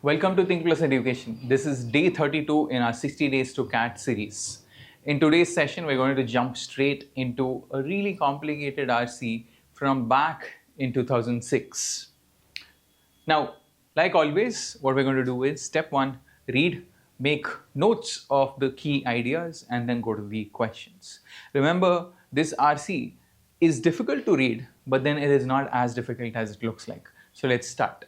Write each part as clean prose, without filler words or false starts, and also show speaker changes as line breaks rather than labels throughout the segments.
Welcome to Thinkplus Education. This is day 32 in our 60 Days to CAT series. In today's session, we're going to jump straight into a really complicated RC from back in 2006. Now, like always, what we're going to do is step one, read, make notes of the key ideas, and then go to the questions. Remember, this RC is difficult to read, but then it is not as difficult as it looks like. So let's start.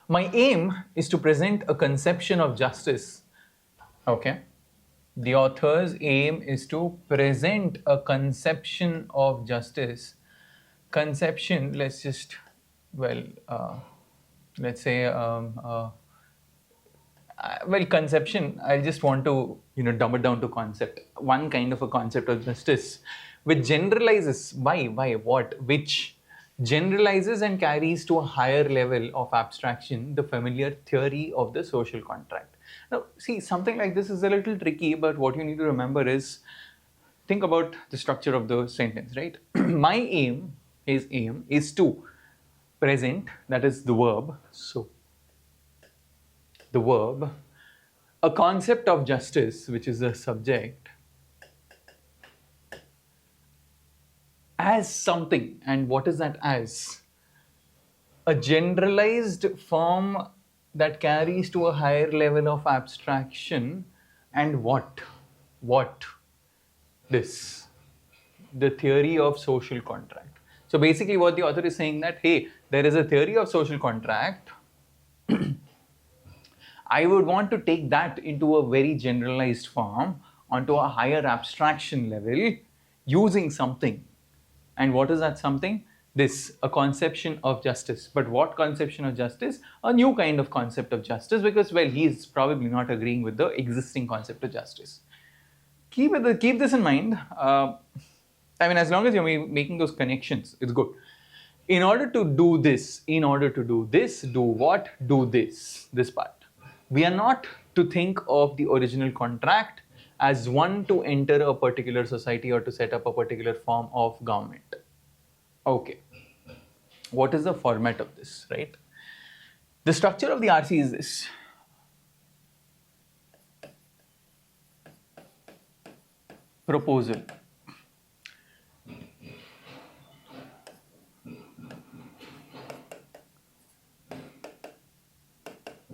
My aim is to present a conception of justice. Okay. The author's aim is to present a conception of justice. Conception, let's just, let's say, conception, I just want to, dumb it down to concept. One kind of a concept of justice, which generalizes, which generalizes and carries to a higher level of abstraction the familiar theory of the social contract. Now, see, something like this is a little tricky, but what you need to remember is, think about the structure of the sentence, right? My aim is to present, that is the verb. So, the verb, a concept of justice, which is the subject, as something. And what is that as? A generalized form that carries to a higher level of abstraction. And what? This. The theory of social contract. So basically what the author is saying that, hey, there is a theory of social contract. I would want to take that into a very generalized form onto a higher abstraction level using something. And what is that something? This, a conception of justice. But what conception of justice? A new kind of concept of justice, because, well, he is probably not agreeing with the existing concept of justice. Keep this in mind. As long as you're making those connections, it's good. In order to do this, do what? Do this part. We are not to think of the original contract as one to enter a particular society or to set up a particular form of government. Okay. What is the format of this, right? The structure of the RC is this. Proposal.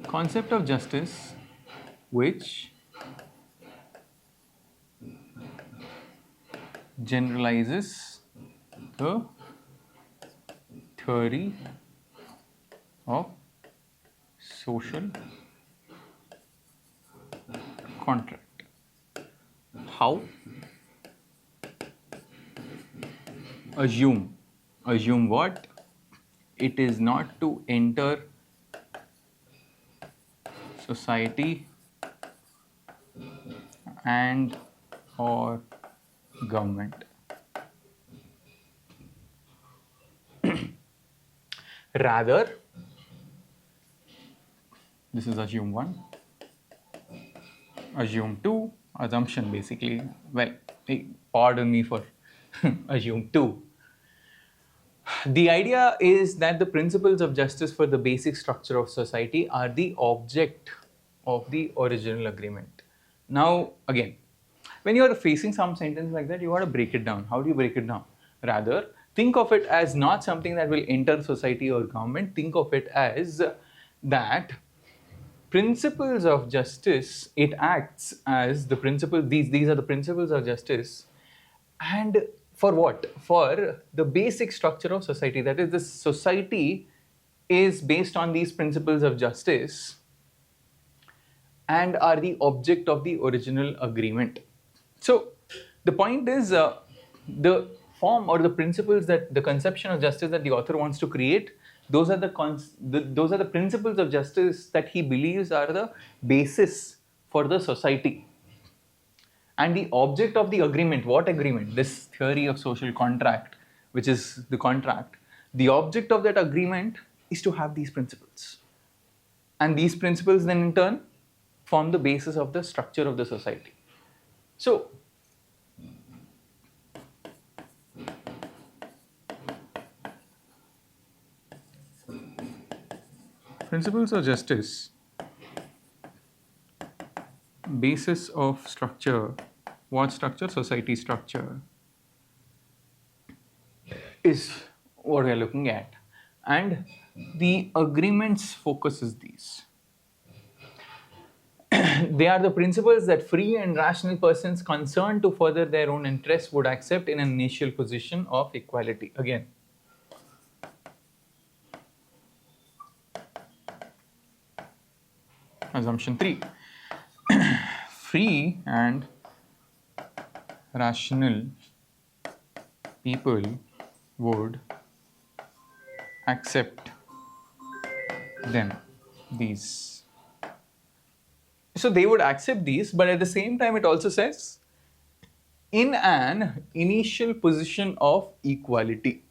Concept of justice, which generalizes the theory of social contract. How? Assume what? It is not to enter society and or government. Rather, this is assume 1, assume 2, assumption basically, pardon me for assume 2. The idea is that the principles of justice for the basic structure of society are the object of the original agreement. Now, again, when you are facing some sentence like that, you want to break it down. How do you break it down? Rather, think of it as not something that will enter society or government. Think of it as that principles of justice, it acts as the principle, these are the principles of justice. And for what? For the basic structure of society. That is, the society is based on these principles of justice and are the object of the original agreement. So the point is, the form or the principles, that the conception of justice that the author wants to create, those are the principles of justice that he believes are the basis for the society. And the object of the agreement, what agreement? This theory of social contract, which is the contract. The object of that agreement is to have these principles. And these principles then in turn form the basis of the structure of the society. So, principles of justice basis of structure, what structure? Society structure is what we are looking at, and the agreements focuses these. They are the principles that free and rational persons concerned to further their own interests would accept in an initial position of equality. Again, assumption 3. Free and rational people would accept these. So they would accept these, but at the same time it also says in an initial position of equality.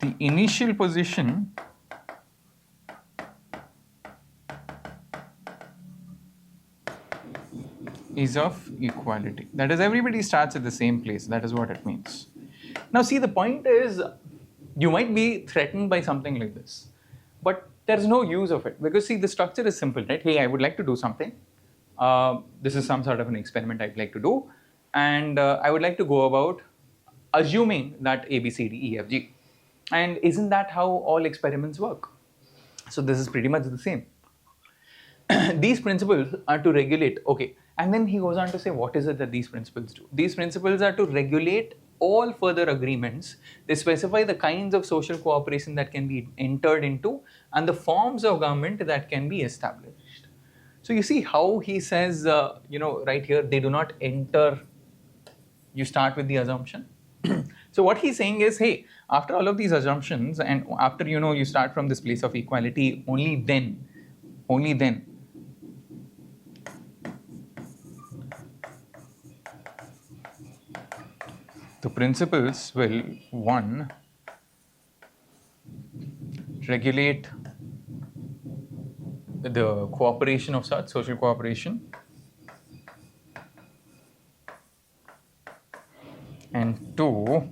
The initial position is of equality. That is, everybody starts at the same place. That is what it means. Now see, the point is, you might be threatened by something like this, but there is no use of it, because see, the structure is simple, right? Hey, I would like to do something. This is some sort of an experiment I'd like to do, and I would like to go about assuming that A, B, C, D, E, F, G. And isn't that how all experiments work? So this is pretty much the same. These principles are to regulate, okay, and then he goes on to say, what is it that these principles do? These principles are to regulate all further agreements. They specify the kinds of social cooperation that can be entered into and the forms of government that can be established. So you see how he says, right here, they do not enter. You start with the assumption. So what he's saying is, hey, after all of these assumptions, and after you start from this place of equality, only then the principles will, 1, regulate the cooperation of such, social cooperation, and 2,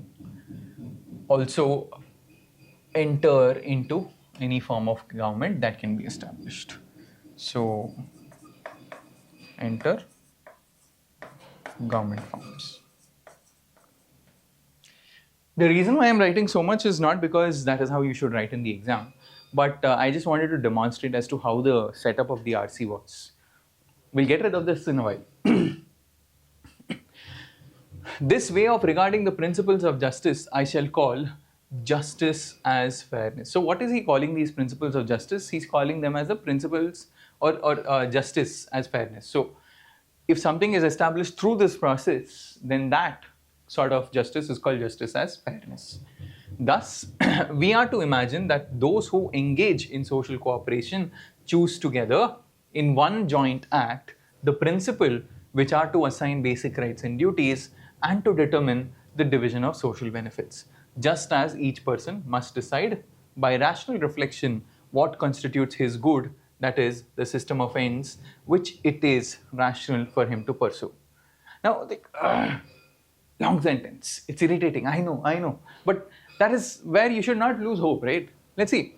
also enter into any form of government that can be established. So, enter government forms. The reason why I'm writing so much is not because that is how you should write in the exam, but I just wanted to demonstrate as to how the setup of the RC works. We'll get rid of this in a while. This way of regarding the principles of justice, I shall call justice as fairness. So what is he calling these principles of justice? He's calling them as the principles or justice as fairness. So if something is established through this process, then that sort of justice is called justice as fairness. Thus, we are to imagine that those who engage in social cooperation choose together in one joint act the principle which are to assign basic rights and duties and to determine the division of social benefits, just as each person must decide by rational reflection what constitutes his good, that is, the system of ends which it is rational for him to pursue. Now, long sentence, it's irritating, I know, but that is where you should not lose hope, right? Let's see,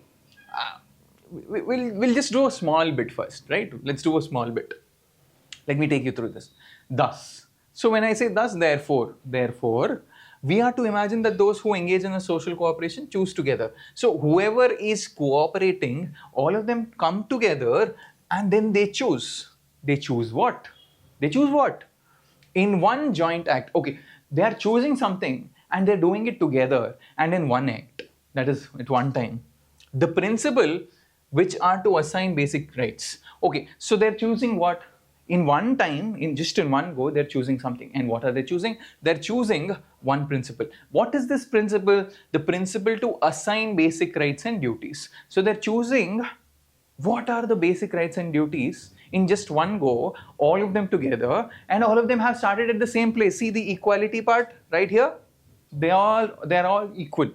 we'll just do a small bit first, right? Let's do a small bit. Let me take you through this. Thus, so when I say thus, therefore, we are to imagine that those who engage in a social cooperation choose together. So whoever is cooperating, all of them come together and then they choose. They choose what? In one joint act. Okay, they are choosing something and they're doing it together and in one act. That is at one time. The principle which are to assign basic rights. Okay, so they're choosing what? In one time, in one go, they're choosing something. And what are they choosing? They're choosing one principle. What is this principle? The principle to assign basic rights and duties. So they're choosing what are the basic rights and duties in just one go, all of them together, and all of them have started at the same place. See the equality part right here? They're all equal.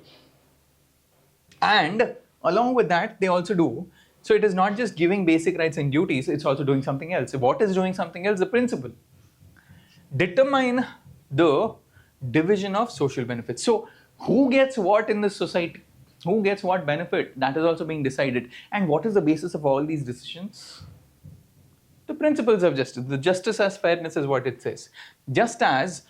And along with that, they also do. So it is not just giving basic rights and duties, it's also doing something else. What is doing something else? The principle. Determine the division of social benefits. So Who gets what in this society? Who gets what benefit? That is also being decided. And what is the basis of all these decisions? The principles of justice. The justice as fairness is what it says. Just as.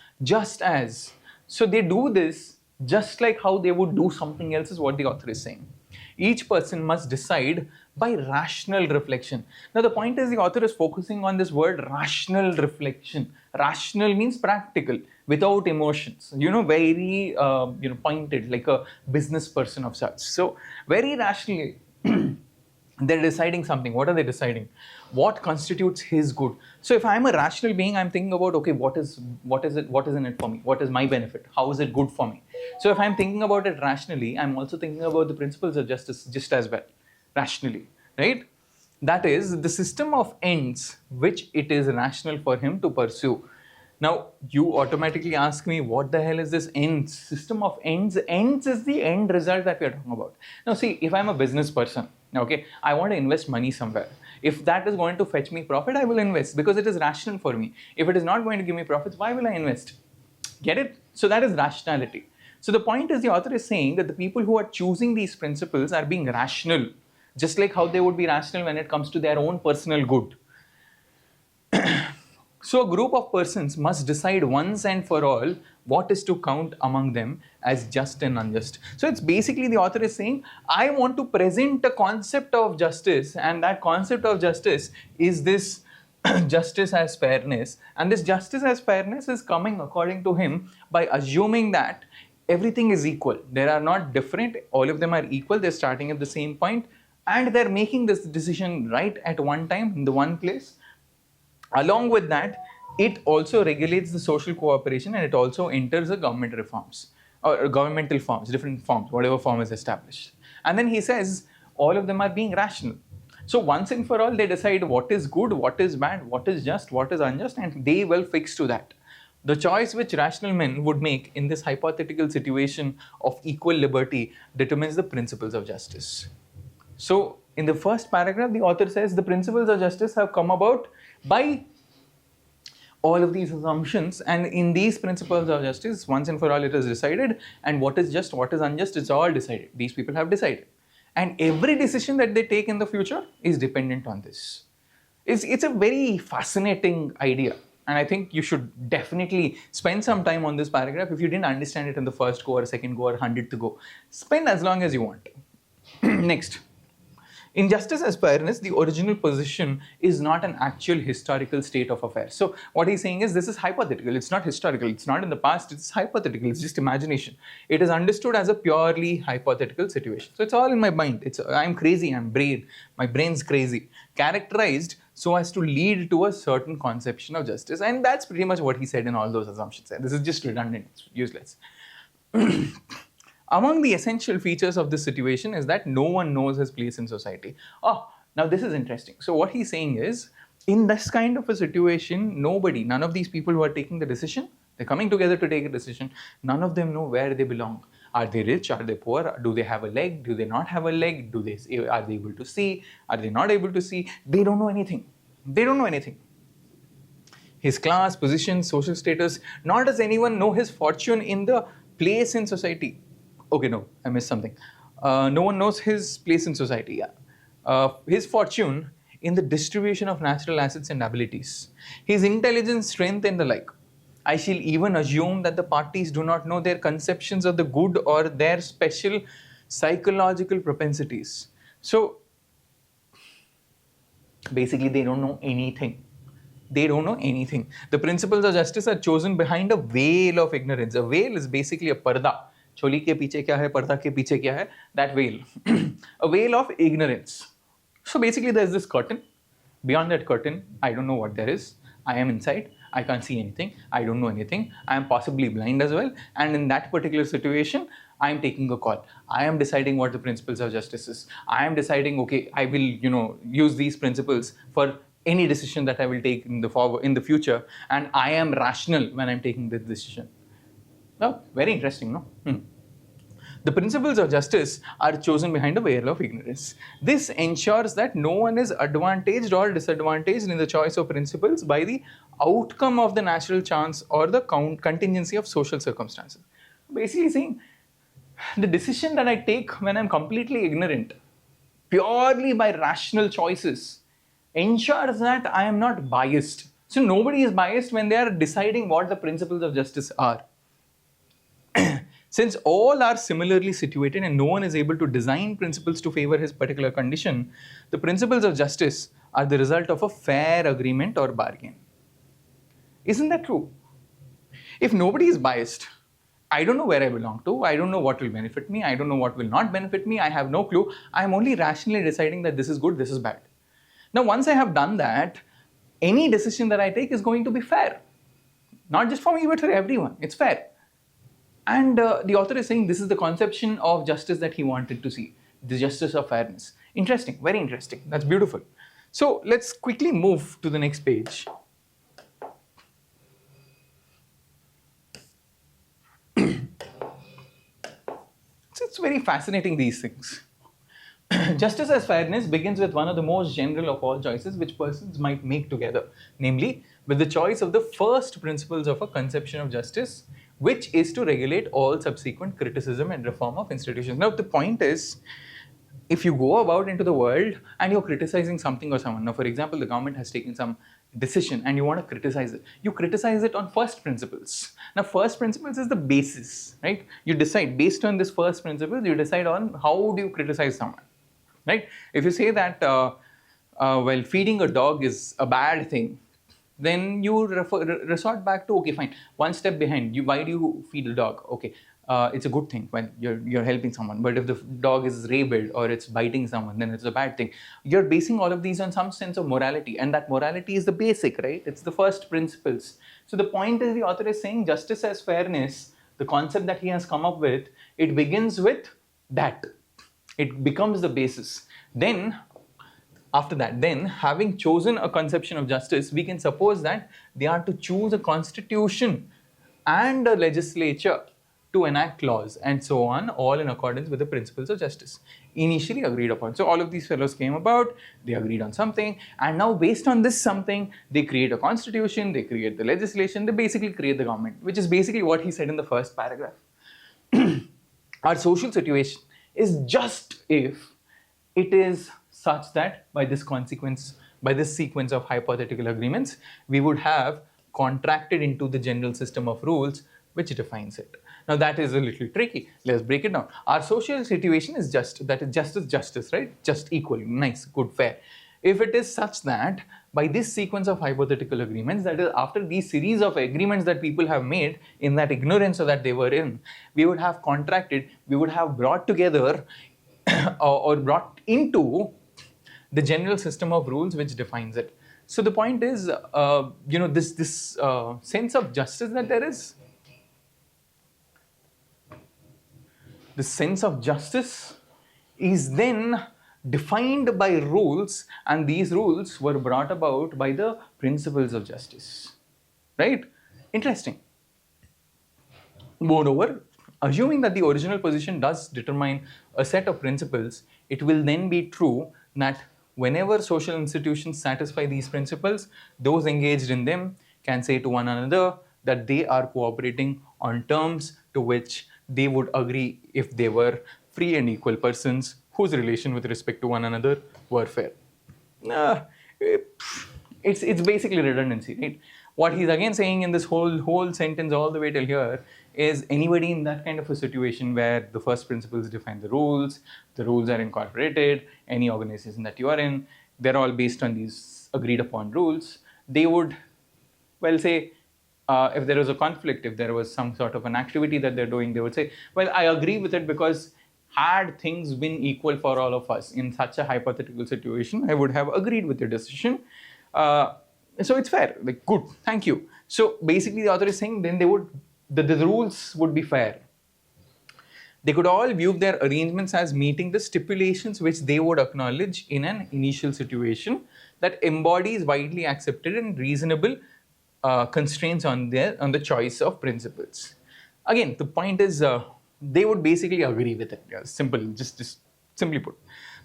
So they do this just like how they would do something else, is what the author is saying. Each person must decide by rational reflection. Now the point is, the author is focusing on this word rational reflection. Rational means practical, without emotions. Very pointed, like a business person of such. So very rationally. They're deciding something. What are they deciding? What constitutes his good? So if I'm a rational being, I'm thinking about, okay, what is in it for me? What is my benefit? How is it good for me? So if I'm thinking about it rationally, I'm also thinking about the principles of justice just as well, rationally, right? That is the system of ends which it is rational for him to pursue. Now, you automatically ask me, what the hell is this ends? System of ends? Ends is the end result that we are talking about. Now, see, if I'm a business person, okay, I want to invest money somewhere. If that is going to fetch me profit, I will invest because it is rational for me. If it is not going to give me profits, why will I invest? Get it? So that is rationality. So the point is, the author is saying that the people who are choosing these principles are being rational, just like how they would be rational when it comes to their own personal good. So a group of persons must decide once and for all what is to count among them as just and unjust. So it's basically, the author is saying, I want to present a concept of justice, and that concept of justice is this justice as fairness. And this justice as fairness is coming, according to him, by assuming that everything is equal. They are not different. All of them are equal. They're starting at the same point, and they're making this decision right at one time in the one place. Along with that, it also regulates the social cooperation, and it also enters the government reforms or governmental forms, different forms, whatever form is established. And then he says all of them are being rational. So once and for all, they decide what is good, what is bad, what is just, what is unjust, and they will fix to that. The choice which rational men would make in this hypothetical situation of equal liberty determines the principles of justice. So in the first paragraph, the author says the principles of justice have come about by all of these assumptions, and in these principles of justice, once and for all, it is decided, and what is just, what is unjust, it's all decided. These people have decided, and every decision that they take in the future is dependent on this. It's a very fascinating idea, and I think you should definitely spend some time on this paragraph. If you didn't understand it in the first go or second go or 100th go, spend as long as you want. Next. In justice as fairness, the original position is not an actual historical state of affairs. So what he's saying is, this is hypothetical. It's not historical. It's not in the past. It's hypothetical. It's just imagination. It is understood as a purely hypothetical situation. So it's all in my mind. I'm crazy. I'm brain. My brain's crazy. Characterized so as to lead to a certain conception of justice. And that's pretty much what he said in all those assumptions. This is just redundant. It's useless. Among the essential features of this situation is that no one knows his place in society. Oh, now this is interesting. So what he's saying is, in this kind of a situation, none of these people who are taking the decision, they're coming together to take a decision, none of them know where they belong. Are they rich? Are they poor? Do they have a leg? Do they not have a leg? Are they able to see? Are they not able to see? They don't know anything. They don't know anything. His class, position, social status, nor does anyone know his fortune in the place in society. Okay, no, I missed something. No one knows his place in society. His fortune in the distribution of natural assets and abilities, his intelligence, strength, and the like. I shall even assume that the parties do not know their conceptions of the good or their special psychological propensities. So, basically, they don't know anything. They don't know anything. The principles of justice are chosen behind a veil of ignorance. A veil is basically a parda. Choli ke piche kya hai, parda ke piche kya hai? That veil. A veil of ignorance. So basically there's this curtain. Beyond that curtain, I don't know what there is. I am inside. I can't see anything. I don't know anything. I am possibly blind as well. And in that particular situation, I am taking a call. I am deciding what the principles of justice is. I am deciding, okay, I will, use these principles for any decision that I will take in the future. And I am rational when I'm taking this decision. Oh, very interesting, no? The principles of justice are chosen behind a veil of ignorance. This ensures that no one is advantaged or disadvantaged in the choice of principles by the outcome of the natural chance or the contingency of social circumstances. Basically saying, The decision that I take when I'm completely ignorant, purely by rational choices, ensures that I am not biased. So nobody is biased when they are deciding what the principles of justice are. Since all are similarly situated and no one is able to design principles to favor his particular condition, the principles of justice are the result of a fair agreement or bargain. Isn't that true? If nobody is biased, I don't know where I belong to, I don't know what will benefit me, I don't know what will not benefit me, I have no clue. I am only rationally deciding that this is good, this is bad. Now, once I have done that, any decision that I take is going to be fair. Not just for me, but for everyone. It's fair. And the author is saying this is the conception of justice that he wanted to see, the justice of fairness. Interesting, very interesting. That's beautiful. So let's quickly move to the next page. So it's very fascinating, these things. Justice as fairness begins with one of the most general of all choices which persons might make together, namely with the choice of the first principles of a conception of justice, which is to regulate all subsequent criticism and reform of institutions. Now, the point is, if you go about into the world and you're criticizing something or someone, now for example, the government has taken some decision and you want to criticize it, you criticize it on first principles. Now, first principles is the basis, right? You decide based on this first principles, you decide on how do you criticize someone, right? If you say that, well, feeding a dog is a bad thing, then you resort back to, okay, fine, one step behind. Why do you feed a dog? Okay, it's a good thing when you're helping someone. But if the dog is rabid or it's biting someone, then it's a bad thing. You're basing all of these on some sense of morality, and that morality is the basic, right? It's the first principles. So the point is, the author is saying justice as fairness, the concept that he has come up with, it begins with that. It becomes the basis. Then after that, then having chosen a conception of justice, we can suppose that they are to choose a constitution and a legislature to enact laws and so on, all in accordance with the principles of justice initially agreed upon. So all of these fellows came about, they agreed on something, and now based on this something, they create a constitution, they create the legislation, they basically create the government, which is basically what he said in the first paragraph. Our social situation is just if it is such that by this sequence of hypothetical agreements, we would have contracted into the general system of rules which defines it. Now that is a little tricky. Let's break it down. Our social situation is just, that is justice, right? Just equal, nice, good, fair. If it is such that by this sequence of hypothetical agreements, that is after these series of agreements that people have made in that ignorance that they were in, we would have contracted, we would have brought together or brought into the general system of rules which defines it. So the point is, this sense of justice that there is, the sense of justice is then defined by rules, and these rules were brought about by the principles of justice, right? Interesting. Moreover, assuming that the original position does determine a set of principles, it will then be true that whenever social institutions satisfy these principles, those engaged in them can say to one another that they are cooperating on terms to which they would agree if they were free and equal persons whose relation with respect to one another were fair. It's basically redundancy, right? What he's again saying in this whole sentence all the way till here is anybody in that kind of a situation where the first principles define the rules are incorporated, any organization that you are in, they're all based on these agreed upon rules, they would, well, say, if there was a conflict, if there was some sort of an activity that they're doing, they would say, well, I agree with it because had things been equal for all of us in such a hypothetical situation, I would have agreed with your decision. So it's fair, like, good, thank you. So basically the author is saying then the rules would be fair. They could all view their arrangements as meeting the stipulations which they would acknowledge in an initial situation that embodies widely accepted and reasonable constraints on the choice of principles. Again, the point is they would basically agree with it. Yeah, simple, just simply put.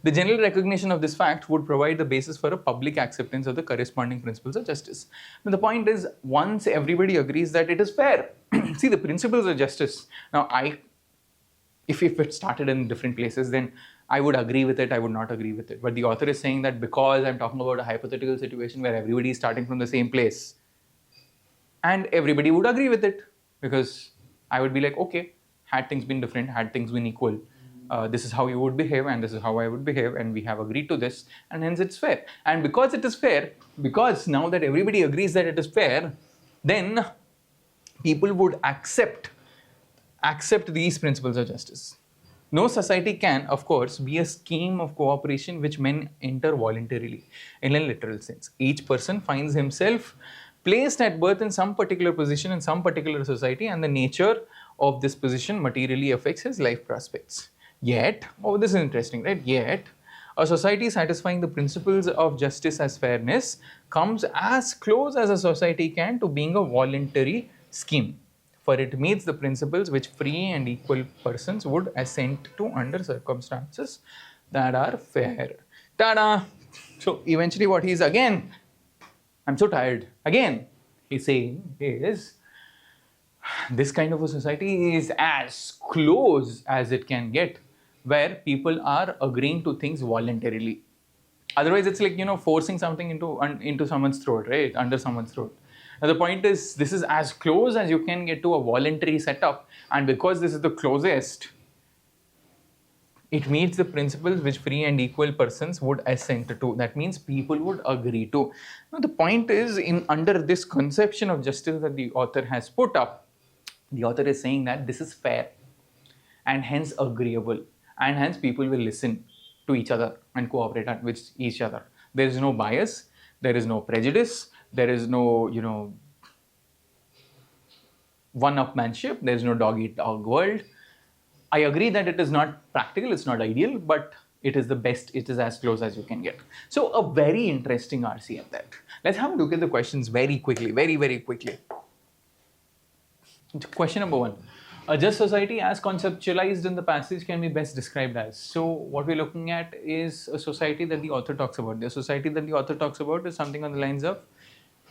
The general recognition of this fact would provide the basis for a public acceptance of the corresponding principles of justice. Now, the point is, once everybody agrees that it is fair, see the principles of justice. Now, if it started in different places, then I would agree with it, I would not agree with it. But the author is saying that because I'm talking about a hypothetical situation where everybody is starting from the same place, and everybody would agree with it, because I would be like, okay, had things been different, had things been equal, this is how you would behave and this is how I would behave, and we have agreed to this, and hence it's fair. And because it is fair, because now that everybody agrees that it is fair, then people would accept these principles of justice. No society can, of course, be a scheme of cooperation which men enter voluntarily, in a literal sense. Each person finds himself placed at birth in some particular position in some particular society, and the nature of this position materially affects his life prospects. Yet, oh, this is interesting, right? Yet, a society satisfying the principles of justice as fairness comes as close as a society can to being a voluntary scheme, for it meets the principles which free and equal persons would assent to under circumstances that are fair. Ta-da! So eventually what he's again, I'm so tired, again, he's saying is, this kind of a society is as close as it can get, where people are agreeing to things voluntarily. Otherwise, it's like, forcing something into someone's throat, right? Under someone's throat. Now, the point is, this is as close as you can get to a voluntary setup, and because this is the closest, it meets the principles which free and equal persons would assent to. That means people would agree to. Now, the point is, under this conception of justice that the author has put up, the author is saying that this is fair and hence agreeable, and hence people will listen to each other and cooperate with each other. There is no bias, there is no prejudice, there is no, one-upmanship, there is no dog-eat-dog world. I agree that it is not practical, it's not ideal, but it is the best, it is as close as you can get. So a very interesting RC at that. Let's have a look at the questions very quickly, very, very quickly. Question number 1. A just society as conceptualized in the passage can be best described as. So what we're looking at is a society that the author talks about. The society that the author talks about is something on the lines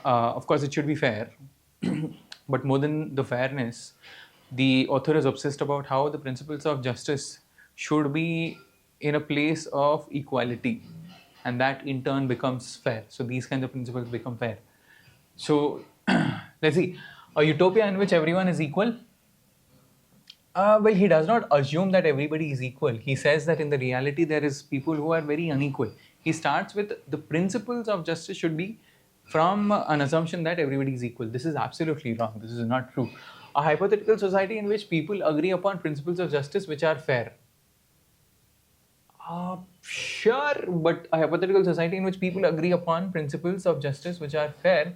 of course it should be fair, but more than the fairness, the author is obsessed about how the principles of justice should be in a place of equality, and that in turn becomes fair. So these kinds of principles become fair. So let's see, a utopia in which everyone is equal. Well, he does not assume that everybody is equal. He says that in the reality there is people who are very unequal. He starts with the principles of justice should be from an assumption that everybody is equal. This is absolutely wrong. This is not true. A hypothetical society in which people agree upon principles of justice which are fair. Sure, but a hypothetical society in which people agree upon principles of justice which are fair.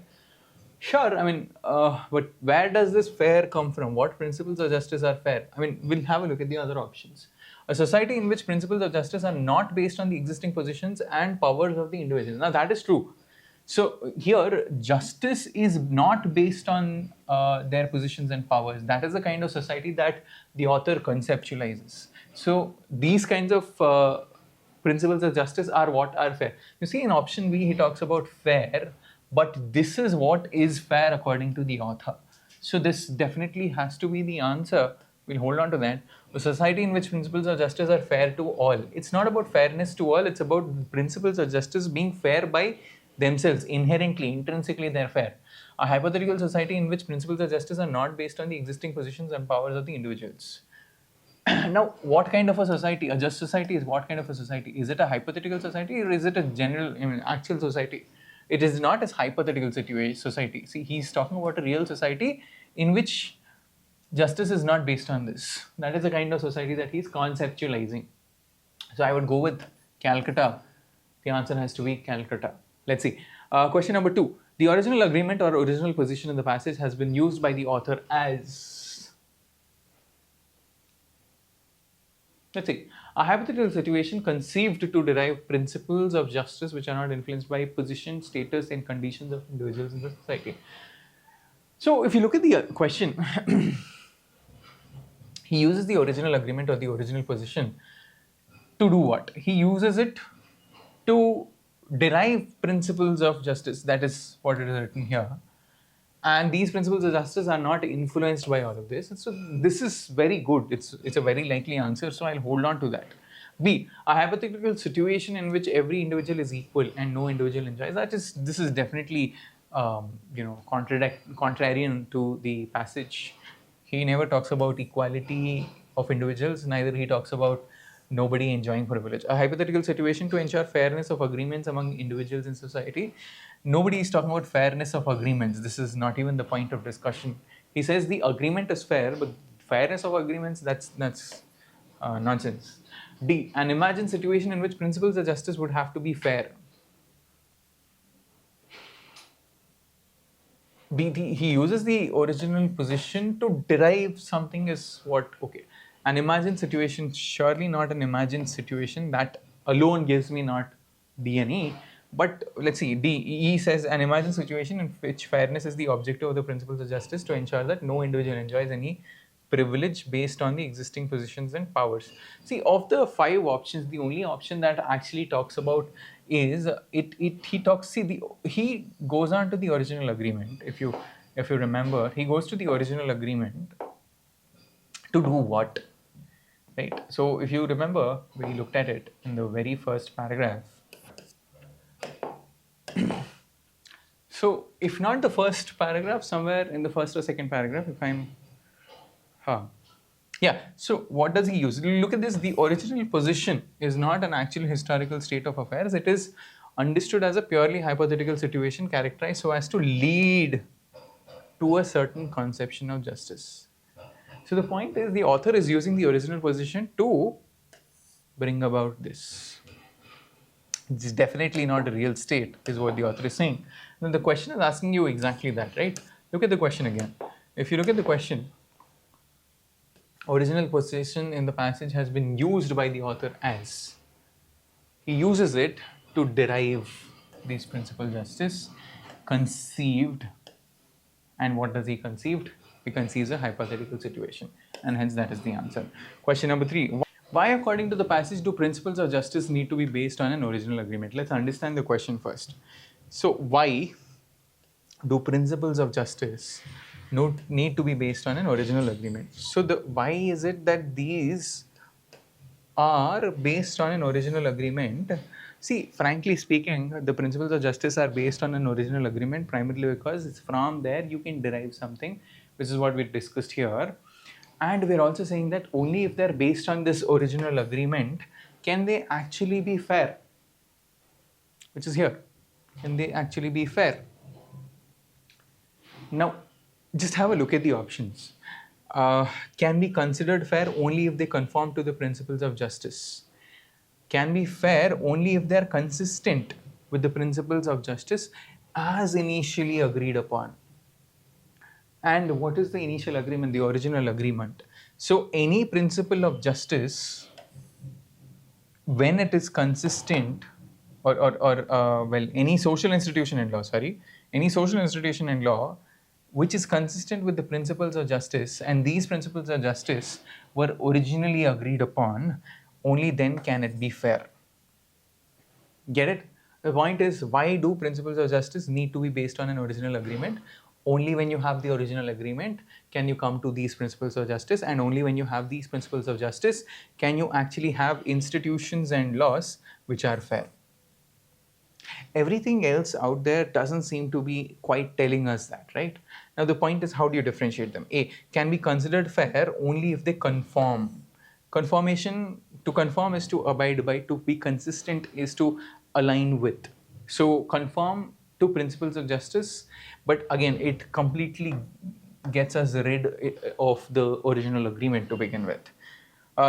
Sure, I mean, but where does this fair come from? What principles of justice are fair? I mean, we'll have a look at the other options. A society in which principles of justice are not based on the existing positions and powers of the individuals. Now, that is true. So here, justice is not based on their positions and powers. That is the kind of society that the author conceptualizes. So these kinds of principles of justice are what are fair. You see, in option B, he talks about fair, but this is what is fair according to the author. So this definitely has to be the answer. We'll hold on to that. A society in which principles of justice are fair to all. It's not about fairness to all, it's about principles of justice being fair by themselves, inherently, intrinsically they're fair. A hypothetical society in which principles of justice are not based on the existing positions and powers of the individuals. Now, what kind of a society? A just society is what kind of a society? Is it a hypothetical society or is it a general, actual society? It is not as hypothetical society. See, he's talking about a real society in which justice is not based on this. That is the kind of society that he's conceptualizing. So I would go with Calcutta. The answer has to be Calcutta. Let's see. Question number 2. The original agreement or original position in the passage has been used by the author as. Let's see. A hypothetical situation conceived to derive principles of justice which are not influenced by position, status, and conditions of individuals in the society. So, if you look at the question, he uses the original agreement or the original position to do what? He uses it to derive principles of justice. That is what it is written here. and these principles of justice are not influenced by all of this. And so this is very good. It's a very likely answer, so I'll hold on to that. B, a hypothetical situation in which every individual is equal and no individual enjoys. This is definitely contrarian to the passage. He never talks about equality of individuals, neither he talks about nobody enjoying privilege. A hypothetical situation to ensure fairness of agreements among individuals in society. Nobody is talking about fairness of agreements. This is not even the point of discussion. He says the agreement is fair, but fairness of agreements, that's nonsense. D, an imagined situation in which principles of justice would have to be fair. He uses the original position to derive something is what, okay. An imagined situation, surely not an imagined situation. That alone gives me not D and E. But let's see, D, E says an imagined situation in which fairness is the objective of the principles of justice to ensure that no individual enjoys any privilege based on the existing positions and powers. See, of the 5 options, the only option that actually talks about is he goes on to the original agreement. If you remember, he goes to the original agreement to do what? Right. So if you remember, we looked at it in the very first paragraph. So if not the first paragraph, somewhere in the first or second paragraph, if I'm yeah, so what does he use? Look at this. The original position is not an actual historical state of affairs. It is understood as a purely hypothetical situation characterized so as to lead to a certain conception of justice. So the point is, the author is using the original position to bring about this. It's definitely not a real state, is what the author is saying. Then the question is asking you exactly that, right? Look at the question again. If you look at the question, original position in the passage has been used by the author as, he uses it to derive these principles of justice, conceived, and what does he conceived? He conceives a hypothetical situation, and hence that is the answer. Question number 3. Why, according to the passage, do principles of justice need to be based on an original agreement? Let's understand the question first. So, why do principles of justice need to be based on an original agreement? So, why is it that these are based on an original agreement? See, frankly speaking, the principles of justice are based on an original agreement primarily because it's from there you can derive something, which is what we discussed here. And we're also saying that only if they're based on this original agreement can they actually be fair, which is here. Can they actually be fair? Now, just have a look at the options. Can be considered fair only if they conform to the principles of justice. Can be fair only if they are consistent with the principles of justice as initially agreed upon. And what is the initial agreement? The original agreement. So any principle of justice, when it is consistent, any social institution in law, any social institution in law which is consistent with the principles of justice, and these principles of justice were originally agreed upon, only then can it be fair. Get it? The point is, why do principles of justice need to be based on an original agreement? Only when you have the original agreement can you come to these principles of justice, and only when you have these principles of justice can you actually have institutions and laws which are fair. Everything else out there doesn't seem to be quite telling us that, right? Now the point is, how do you differentiate them? A, can be considered fair only if they conform. Conformation, to conform is to abide by, to be consistent is to align with. So conform to principles of justice, but again it completely gets us rid of the original agreement to begin with.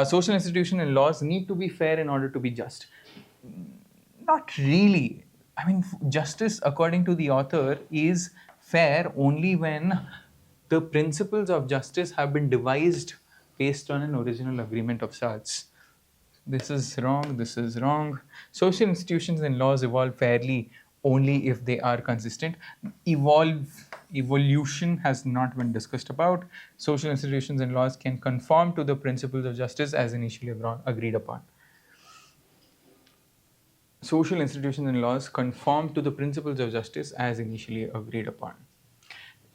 Social institutions and laws need to be fair in order to be just. Not really. I mean, justice, according to the author, is fair only when the principles of justice have been devised based on an original agreement of sorts. This is wrong, this is wrong. Social institutions and laws evolve fairly only if they are consistent. Evolution has not been discussed about. Social institutions and laws can conform to the principles of justice as initially agreed upon. Social institutions and laws conform to the principles of justice as initially agreed upon.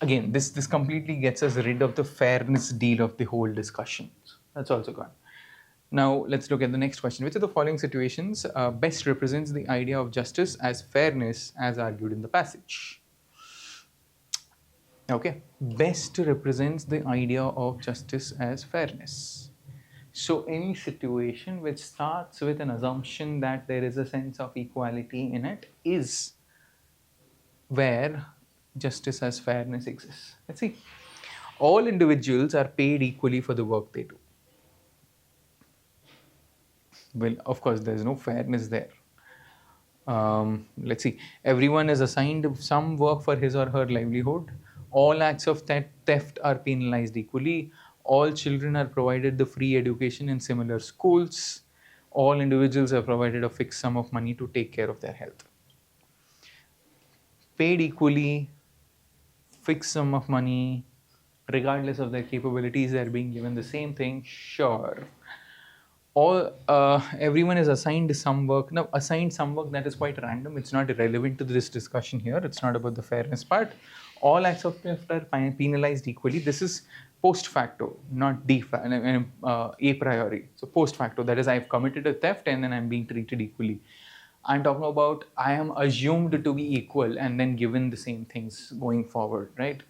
again, this completely gets us rid of the fairness deal of the whole discussion. That's also gone. Now let's look at the next question. Which of the following situations best represents the idea of justice as fairness as argued in the passage? Okay, best represents the idea of justice as fairness. So any situation which starts with an assumption that there is a sense of equality in it is where justice as fairness exists. Let's see. All individuals are paid equally for the work they do. Well, of course, there's no fairness there. Let's see. Everyone is assigned some work for his or her livelihood. All acts of theft are penalized equally. All children are provided the free education in similar schools. All individuals are provided a fixed sum of money to take care of their health. Paid equally, fixed sum of money, regardless of their capabilities, they're being given the same thing. Sure. Everyone is assigned some work. Now, assigned some work that is quite random. It's not relevant to this discussion here. It's not about the fairness part. All acts of theft are penalized equally. This is post facto, not a priori. So post facto, that is, I've committed a theft and then I'm being treated equally. I'm talking about I am assumed to be equal and then given the same things going forward, right?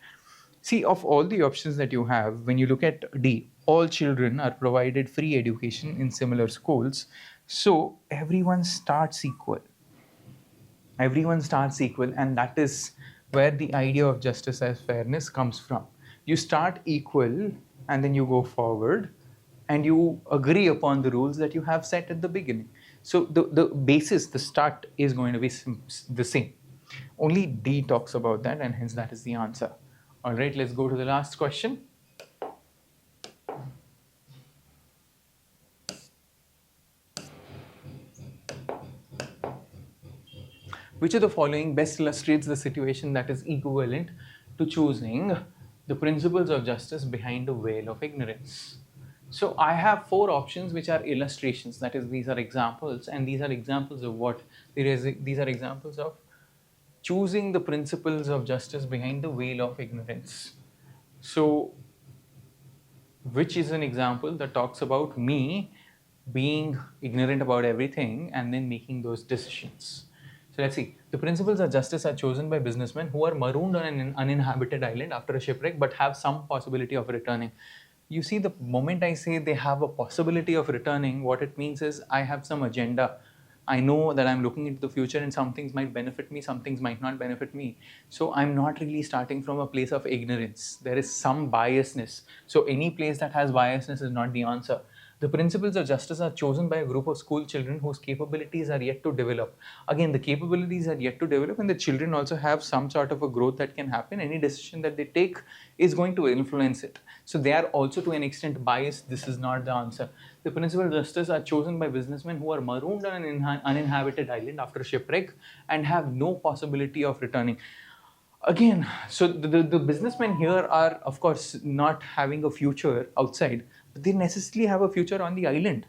See, of all the options that you have, when you look at D, all children are provided free education in similar schools. So everyone starts equal. Everyone starts equal, and that is where the idea of justice as fairness comes from. You start equal, and then you go forward, and you agree upon the rules that you have set at the beginning. So the basis, the start is going to be the same. Only D talks about that, and hence that is the answer. All right, let's go to the last question. Which of the following best illustrates the situation that is equivalent to choosing the principles of justice behind a veil of ignorance? So I have 4 options which are illustrations. That is, these are examples, and these are examples of what? These are examples of choosing the principles of justice behind the veil of ignorance. So, which is an example that talks about me being ignorant about everything and then making those decisions? So let's see. The principles of justice are chosen by businessmen who are marooned on an uninhabited island after a shipwreck but have some possibility of returning. You see, the moment I say they have a possibility of returning, what it means is I have some agenda. I know that I'm looking into the future and some things might benefit me, some things might not benefit me. So I'm not really starting from a place of ignorance. There is some biasness. So any place that has biasness is not the answer. The principles of justice are chosen by a group of school children whose capabilities are yet to develop. Again, the capabilities are yet to develop, and the children also have some sort of a growth that can happen. Any decision that they take is going to influence it. So they are also to an extent biased. This is not the answer. The principles of justice are chosen by businessmen who are marooned on an uninhabited island after a shipwreck and have no possibility of returning. Again, so the businessmen here are, of course, not having a future outside, but they necessarily have a future on the island.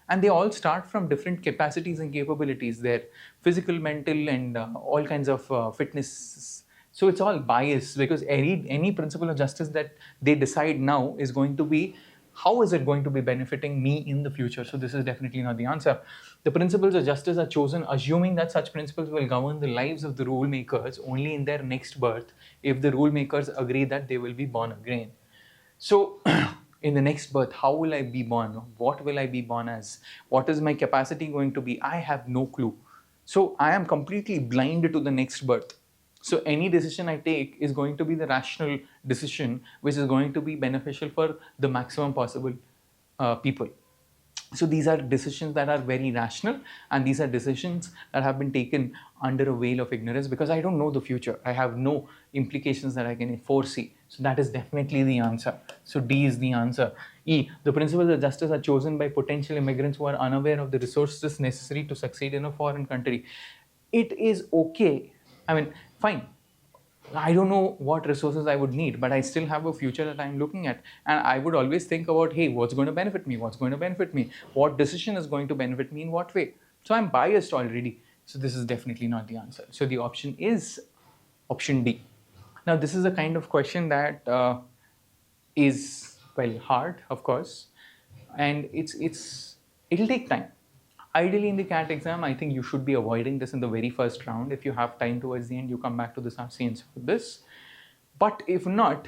And they all start from different capacities and capabilities there, physical, mental, and all kinds of fitness. So it's all biased, because any principle of justice that they decide now is going to be, how is it going to be benefiting me in the future? So this is definitely not the answer. The principles of justice are chosen assuming that such principles will govern the lives of the rule makers only in their next birth, if the rule makers agree that they will be born again. So in the next birth, how will I be born? What will I be born as? What is my capacity going to be? I have no clue. So I am completely blind to the next birth. So any decision I take is going to be the rational decision, which is going to be beneficial for the maximum possible people. So these are decisions that are very rational, and these are decisions that have been taken under a veil of ignorance, because I don't know the future. I have no implications that I can foresee. So that is definitely the answer. So D is the answer. E, the principles of justice are chosen by potential immigrants who are unaware of the resources necessary to succeed in a foreign country. It is okay. I mean, fine. I don't know what resources I would need, but I still have a future that I'm looking at. And I would always think about, hey, what's going to benefit me? What's going to benefit me? What decision is going to benefit me in what way? So I'm biased already. So this is definitely not the answer. So the option is option D. Now, this is a kind of question that is, well, hard, of course, and it'll take time. Ideally, in the CAT exam, I think you should be avoiding this in the very first round. If you have time towards the end, you come back to this RC and for this. But if not,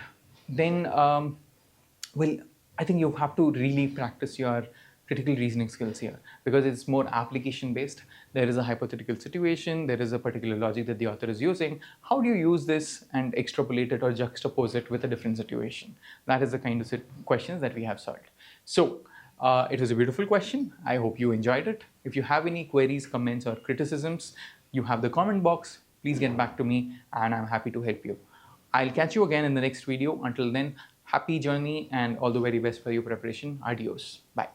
then well, I think you have to really practice your critical reasoning skills here, because it's more application based. There is a hypothetical situation, there is a particular logic that the author is using. How do you use this and extrapolate it or juxtapose it with a different situation? That is the kind of questions that we have solved. So it was a beautiful question. I hope you enjoyed it. If you have any queries, comments, or criticisms, you have the comment box. Please get back to me and I'm happy to help you. I'll catch you again in the next video. Until then, happy journey and all the very best for your preparation. Adios. Bye.